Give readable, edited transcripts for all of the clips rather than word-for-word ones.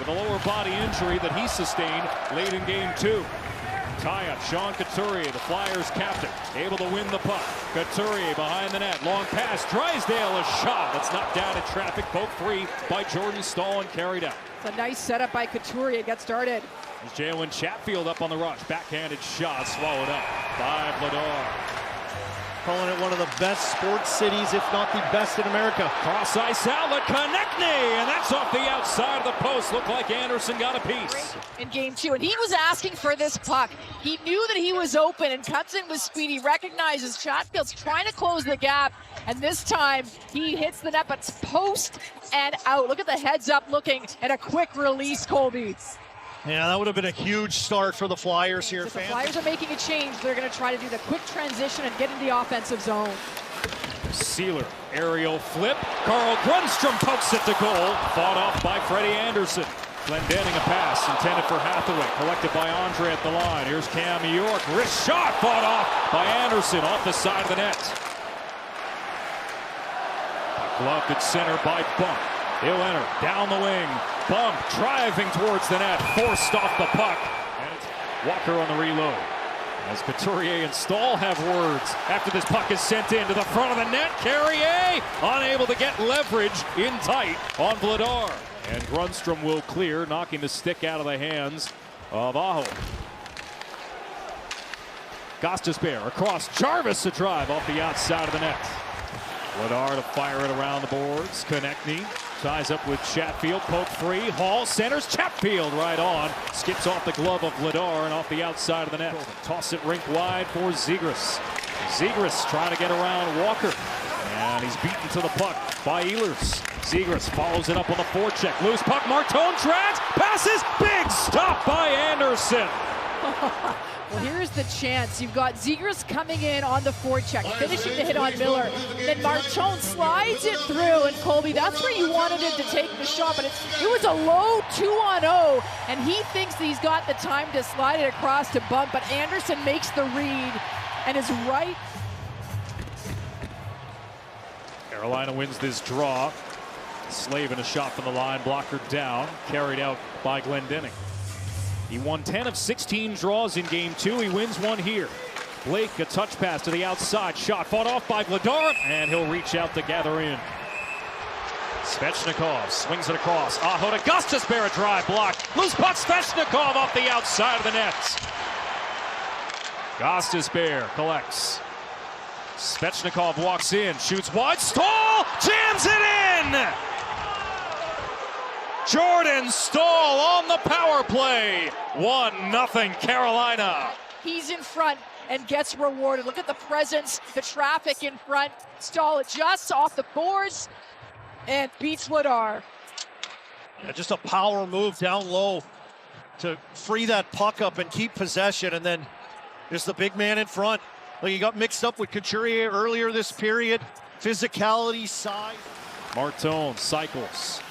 with a lower body injury that he sustained late in game 2. Tie-up, Sean Couturier, the Flyers captain, able to win the puck. Couturier behind the net, long pass, Drysdale, a shot that's knocked down in traffic, poke free by Jordan Staal and carried out. It's a nice setup by Couturier, get started. There's Jalen Chatfield up on the rush, backhanded shot, swallowed up by Vladar. Calling it one of the best sports cities, if not the best in America. Cross ice outlet, Konechny, and that's off the outside of the post. Looked like Anderson got a piece. In game 2, and he was asking for this puck. He knew that he was open and comes in with speed. He recognizes Chatfield's trying to close the gap, and this time he hits the net, but it's post and out. Look at the heads up looking and a quick release, Colby. Yeah, that would have been a huge start for the Flyers here, If the fans. Flyers are making a change, they're going to try to do the quick transition and get into the offensive zone. Sealer, aerial flip. Carl Grundstrom pokes it to goal. Fought off by Freddie Anderson. Glendening a pass intended for Hathaway. Collected by Andre at the line. Here's Cam York. Wrist shot fought off by Anderson off the side of the net. Gloved at center by Bump. He'll enter down the wing. Bump driving towards the net. Forced off the puck. And it's Walker on the reload. As Couturier and Staal have words after this puck is sent into the front of the net. Carrier unable to get leverage in tight on Vladar. And Grundstrom will clear, knocking the stick out of the hands of Aho. Gostisbehere across. Jarvis a drive off the outside of the net. Vladar to fire it around the boards. Konechny ties up with Chatfield. Poke free. Hall centers. Chatfield right on. Skips off the glove of Vladar and off the outside of the net. Toss it rink wide for Zegras. Zegras trying to get around Walker. And he's beaten to the puck by Ehlers. Zegras follows it up with a forecheck. Loose puck. Martone drags. Passes. Big stop by Anderson. Well, here's the chance. You've got Zegras coming in on the forecheck, finishing the hit on Miller. Then Martone slides it through, and Colby, that's where you wanted him to take the shot, but it was a low 2-on-0, and he thinks that he's got the time to slide it across to Bump, but Anderson makes the read and is right. Carolina wins this draw. Slavin a shot from the line, blocker down, carried out by Glendening. He won 10 of 16 draws in game 2. He wins one here. Blake, a touch pass to the outside. Shot fought off by Vladar, and he'll reach out to gather in. Svechnikov swings it across. Aho to Gostisbehere, drive blocked. Loose puck, Svechnikov off the outside of the net. Gostisbehere collects. Svechnikov walks in, shoots wide. Staal jams it in! Jordan Staal on the power play. 1-0 Carolina. He's in front and gets rewarded. Look at the presence, the traffic in front. Staal adjusts off the boards and beats Vladar. Yeah, just a power move down low to free that puck up and keep possession. And then there's the big man in front. Like, he got mixed up with Couturier earlier this period. Physicality, size. Martone cycles.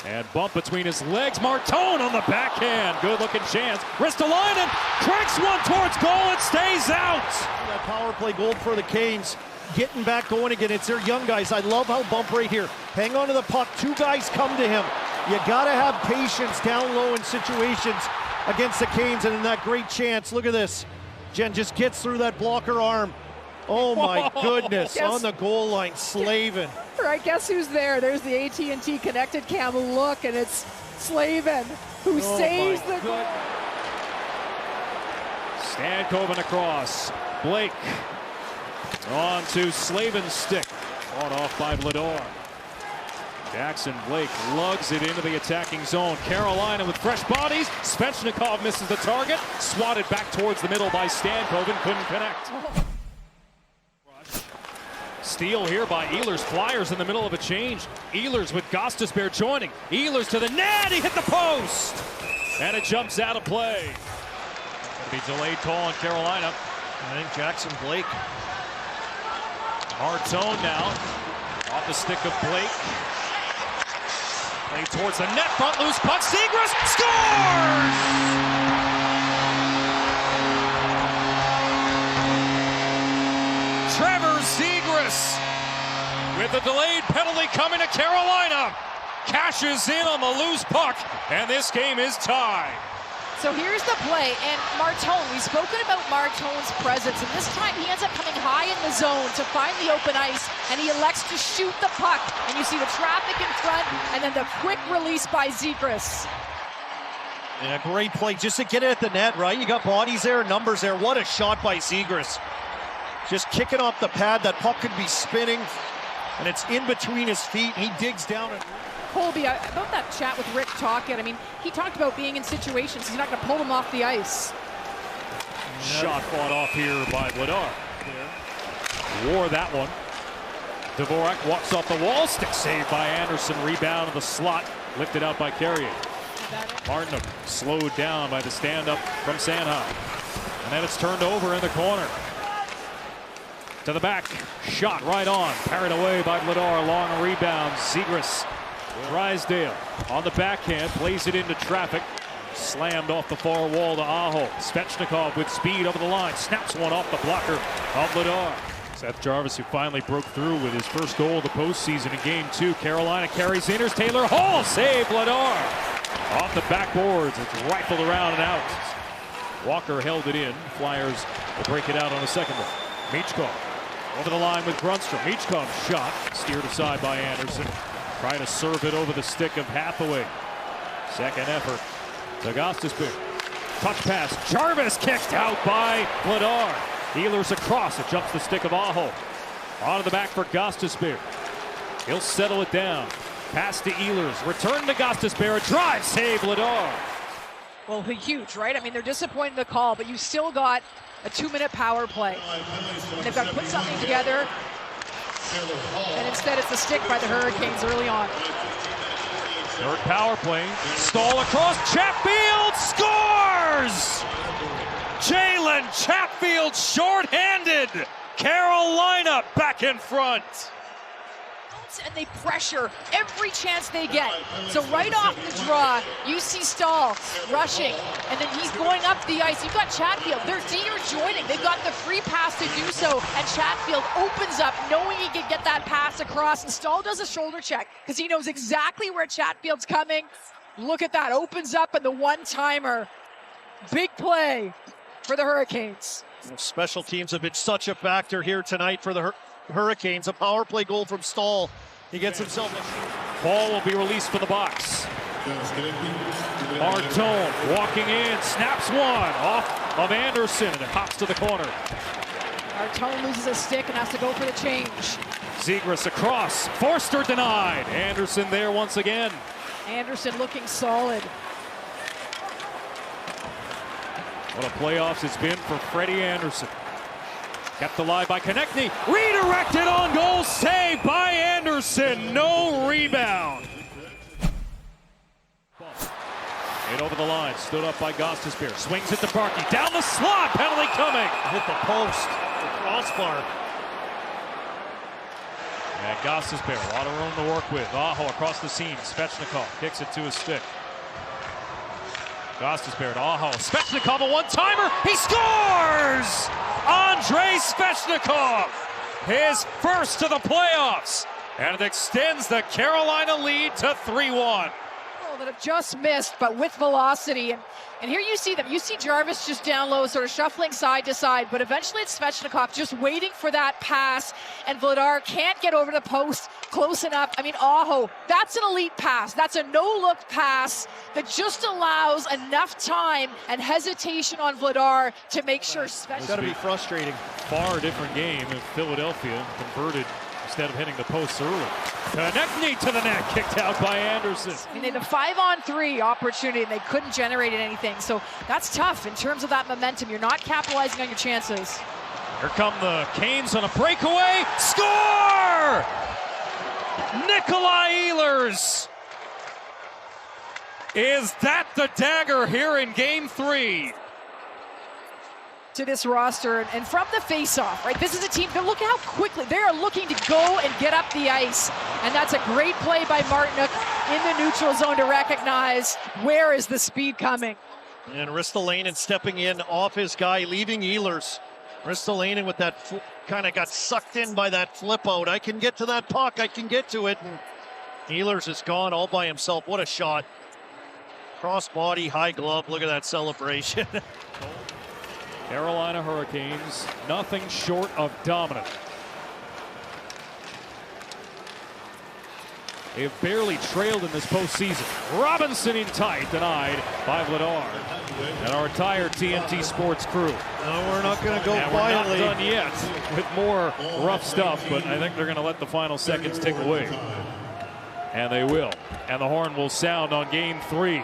And Bump between his legs. Martone on the backhand. Good looking chance. Ristolainen cranks one towards goal. It stays out. That power play goal for the Canes. Getting back going again. It's their young guys. I love how Bump right here. Hang on to the puck. 2 guys come to him. You got to have patience down low in situations against the Canes. And in that great chance, look at this. Jen just gets through that blocker arm. Oh my goodness, Yes. on the goal line, Slavin. Right, guess who's there? There's the AT&T connected cam look, and it's Slavin who saves the goal. Stankoven across. Blake on to Slavin's stick. Fought off by Vladar. Jackson Blake lugs it into the attacking zone. Carolina with fresh bodies. Svechnikov misses the target. Swatted back towards the middle by Stankoven. Couldn't connect. Steal here by Ehlers. Flyers in the middle of a change. Ehlers with Gostisbehere joining. Ehlers to the net. He hit the post. And it jumps out of play. Going to be delayed call on Carolina. I think Jackson Blake. Martone now. Off the stick of Blake. Played towards the net. Front loose puck. Zegras scores! Trevor Zegras with a delayed penalty coming to Carolina. cashes in on the loose puck, and this game is tied. So here's the play, and Martone, we've spoken about Martone's presence, and this time he ends up coming high in the zone to find the open ice, and he elects to shoot the puck, and you see the traffic in front, and then the quick release by Zegras. Yeah, great play just to get it at the net, right? You got bodies there, numbers there. What a shot by Zegras. Just kicking off the pad, that puck could be spinning, and it's in between his feet. He digs down and... Colby, about that chat with Rick Tocchet, I mean, he talked about being in situations he's not going to pull them off the ice. Shot fought off here by Vladar. Wore that one. Dvorak walks off the wall, stick saved by Anderson, rebound in the slot, lifted out by Carrier. Martinook slowed down by the stand-up from Sanheim. And then it's turned over in the corner. To the back, shot right on, parried away by Vladar, long rebound, Zegras. Drysdale on the backhand, plays it into traffic. Slammed off the far wall to Aho. Svechnikov with speed over the line. Snaps one off the blocker of Vladar. Seth Jarvis, who finally broke through with his first goal of the postseason in Game 2. Carolina carries in. Here's Taylor Hall. Save Vladar. Off the backboards. It's rifled around and out. Walker held it in. Flyers will break it out on the second one. Michkov over the line with Grundstrom. Michkov's shot steered aside by Anderson. Trying to serve it over the stick of Hathaway. Second effort to Gostisbehere. Touch pass. Jarvis kicked out by Vladar. Ehlers across. It jumps the stick of Aho. Onto the back for Gostisbehere. He'll settle it down. Pass to Ehlers. Return to Gostisbehere. Drive. Save Vladar. Well, huge, right? I mean, they're disappointed in the call, but you still got a 2-minute power play. And they've got to put something together. And instead it's a stick by the Hurricanes early on. Third power play. Stall across. Chatfield scores! Jalen Chatfield shorthanded. Carolina back in front. And they pressure every chance they get. So right off the draw, you see Stahl rushing, and then he's going up the ice. You've got Chatfield. Their D are joining. They've got the free pass to do so, and Chatfield opens up knowing he can get that pass across, and Stahl does a shoulder check because he knows exactly where Chatfield's coming. Look at that. Opens up, and the one-timer. Big play for the Hurricanes. Special teams have been such a factor here tonight for the Hurricanes. A power play goal from Stahl. He gets himself. Ball will be released for the box. Martone walking in, snaps one off of Anderson, and it hops to the corner. Martone loses a stick and has to go for the change. Zegras across, Forster denied. Anderson there once again. Anderson looking solid. What a playoffs it's been for Freddie Anderson. Kept alive by Konechny. Redirected on goal. Saved by Anderson. No rebound. And over the line. Stood up by Gostisbehere. Swings it to Barkey. Down the slot. Penalty coming. Hit the post. The crossbar. And Gostisbehere. A lot of room to work with. Aho across the seam. Svechnikov kicks it to his stick. Gostisbehere to Aho. Svechnikov, a one-timer. He scores! Andrei Svechnikov, his first to the playoffs, and it extends the Carolina lead to 3-1. Oh, that have just missed, but with velocity. And here you see them. You see Jarvis just down low, sort of shuffling side to side, but eventually it's Svechnikov just waiting for that pass, and Vladar can't get over the post close enough. I mean, Aho, that's an elite pass. That's a no-look pass that just allows enough time and hesitation on Vladar to make sure Svechnikov... It's got to be frustrating. Far different game if Philadelphia converted instead of hitting the posts early. Konechny to the net, kicked out by Anderson. I mean, they had a 5-on-3 opportunity, and they couldn't generate anything. So that's tough in terms of that momentum. You're not capitalizing on your chances. Here come the Canes on a breakaway. Score! Nikolai Ehlers. Is that the dagger here in Game 3? To this roster, and from the face-off, right? This is a team, look at how quickly they are looking to go and get up the ice. And that's a great play by Martinook in the neutral zone to recognize where is the speed coming. And Ristolainen stepping in off his guy, leaving Ehlers. Ristolainen with that kind of got sucked in by that flip out. I can get to that puck, I can get to it. And Ehlers is gone all by himself. What a shot. Cross body, high glove. Look at that celebration. Carolina Hurricanes, nothing short of dominant. They have barely trailed in this postseason. Robinson in tight, denied by Vladar. And our entire TNT Sports crew. No, we're not going to go And quietly. we're not done yet with more rough stuff, but I think they're going to let the final seconds tick away. And they will. And the horn will sound on Game 3.